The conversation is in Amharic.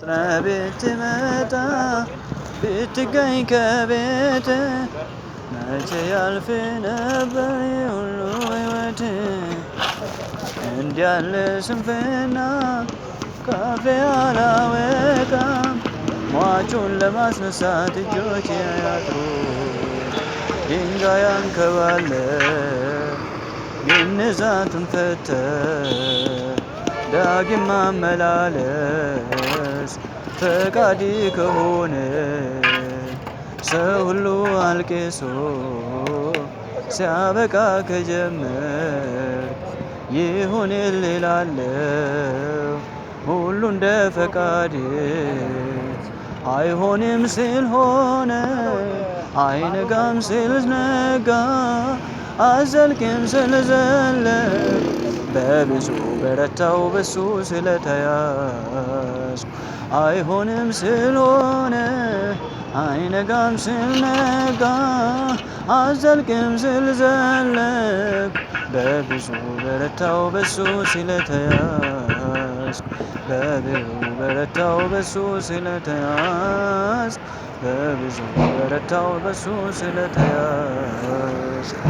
ቤት መጣ ብትገኝ ከቤት መቼ ያልፍ ነበር የሁሉ ሕይወት። እንዲያለ ስንፍና ካፌ አላወጣም። ሟቹን ለማስነሳት እጆች ያያጥሩ ድንጋይ አንከባለ ግንዛቱን ፈተ ዳግም ማመላለስ ፈቃድ ከሆነ ሰው ሁሉ አልቅሶ ሲያበቃ ከጀመር ይሁንልህ እላለሁ ሁሉ እንደ ፈቃድ። አይሆንም ስል ሆነ አይነጋም ስል ነጋ አዘልቅም ስል ዘለቅ በብዙ በረታው በሱ ስለተያዝኩ። አይሆንም ስል ሆነ አይነጋም ስል ነጋ አዘልቅም ስል ዘለቅ በብዙ በረታው በሱ ስለተያዝኩ። በብዙ በረታው በሱ ስለተያዝኩ በብዙ በረታው በሱ ስለተያዝኩ።